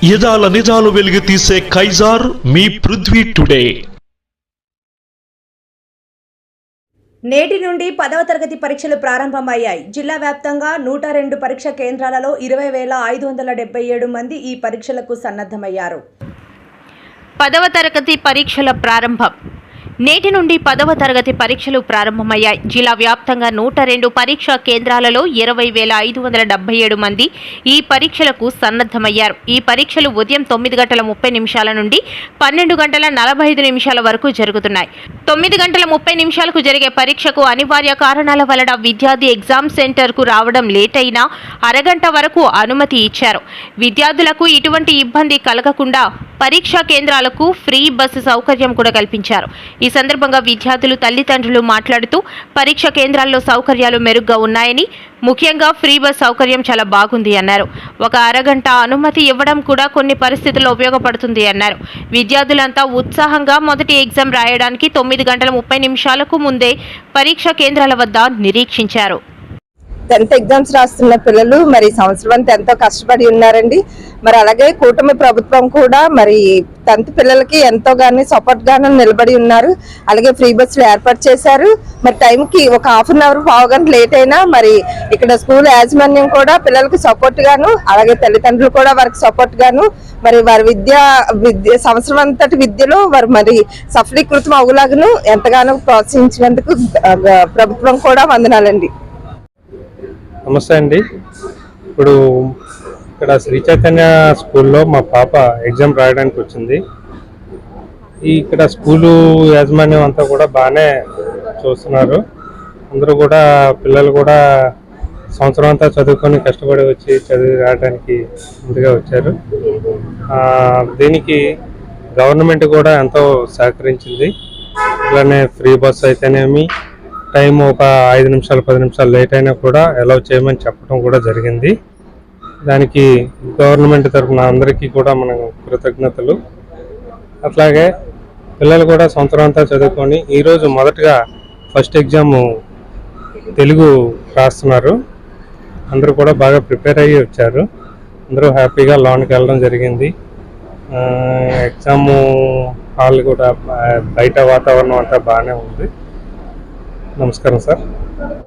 యదాల నిజాలు వెలుగు తీసే కైజార్ మీ పృథ్వీ టుడే. నేటి నుండి 10వ తరగతి పరీక్షలు ప్రారంభమయ్యాయి. జిల్లా వ్యాప్తంగా 102 పరీక్ష కేంద్రాలలో 20,577 మంది ఈ పరీక్షలకు సన్నద్ధమయ్యారు. 10వ తరగతి పరీక్షల ప్రారంభం. నేటి నుండి 10వ తరగతి పరీక్షలు ప్రారంభమయ్యాయి. జిల్లా వ్యాప్తంగా 102 పరీక్షా కేంద్రాలలో 20,577 మంది ఈ పరీక్షలకు సన్నద్ధమయ్యారు. ఈ పరీక్షలు ఉదయం 9:30 నుండి 12:45 వరకు జరుగుతున్నాయి. 9:30 జరిగే పరీక్షకు అనివార్య కారణాల వలన విద్యార్థి ఎగ్జామ్ సెంటర్కు రావడం లేట్ అయినా అరగంట వరకు అనుమతి ఇచ్చారు. విద్యార్థులకు ఎటువంటి ఇబ్బంది కలగకుండా పరీక్షా కేంద్రాలకు ఫ్రీ బస్సు సౌకర్యం కూడా కల్పించారు. ఈ సందర్భంగా విద్యార్థులు తల్లిదండ్రులు మాట్లాడుతూ పరీక్ష కేంద్రాల్లో సౌకర్యాలు మెరుగ్గా ఉన్నాయని, ముఖ్యంగా ఫ్రీ బస్ సౌకర్యం చాలా బాగుంది అన్నారు. ఒక అరగంట అనుమతి ఇవ్వడం కూడా కొన్ని పరిస్థితుల్లో ఉపయోగపడుతుంది అన్నారు. విద్యార్థులంతా ఉత్సాహంగా మొదటి ఎగ్జామ్ రాయడానికి 9:30 ముందే పరీక్షా కేంద్రాల వద్ద నిరీక్షించారు. 10th ఎగ్జామ్స్ రాస్తున్న పిల్లలు మరి సంవత్సరం అంతా ఎంతో కష్టపడి ఉన్నారండి. మరి అలాగే కూటమి ప్రభుత్వం కూడా మరి 10th పిల్లలకి ఎంతోగానో సపోర్ట్ గాను నిలబడి ఉన్నారు. అలాగే ఫ్రీ బస్సులు ఏర్పాటు చేశారు. మరి టైంకి ఒక హాఫ్ అన్ అవర్ పావు గంట లేట్ అయినా మరి ఇక్కడ స్కూల్ యాజమాన్యం కూడా పిల్లలకి సపోర్ట్ గాను, అలాగే తల్లిదండ్రులు కూడా వారికి సపోర్ట్ గాను మరి వారి విద్య సంవత్సరం అంతటి విద్యలో వారు మరి సఫలీకృతం అవులాగను ఎంతగానో ప్రోత్సహించినందుకు ప్రభుత్వం కూడా వందనాలండి. నమస్తే అండి. ఇప్పుడు ఇక్కడ శ్రీ చైతన్య స్కూల్లో మా పాప ఎగ్జామ్ రాయడానికి వచ్చింది. ఇక్కడ స్కూలు యాజమాన్యం అంతా కూడా బాగానే చూస్తున్నారు. అందరూ కూడా పిల్లలు కూడా సంవత్సరం అంతా చదువుకొని కష్టపడి వచ్చి చదివి రావడానికి ముందుగా వచ్చారు. దీనికి గవర్నమెంట్ కూడా ఎంతో సహకరించింది. ఇలానే ఫ్రీ బస్ అయితేనేమి, టైం ఒక 5 నిమిషాలు 10 నిమిషాలు లేట్ అయినా కూడా అలౌ చేయమని చెప్పడం కూడా జరిగింది. దానికి గవర్నమెంట్ తరఫున అందరికీ కూడా మన కృతజ్ఞతలు. అట్లాగే పిల్లలు కూడా సంవత్సరం అంతా చదువుకొని ఈరోజు మొదటగా ఫస్ట్ ఎగ్జాము తెలుగు రాస్తున్నారు. అందరూ కూడా బాగా ప్రిపేర్ అయ్యి వచ్చారు. అందరూ హ్యాపీగా లోన్కి వెళ్ళడం జరిగింది. ఎగ్జాము హాల్ కూడా బయట వాతావరణం అంతా బాగానే ఉంది. నమస్కారం సార్.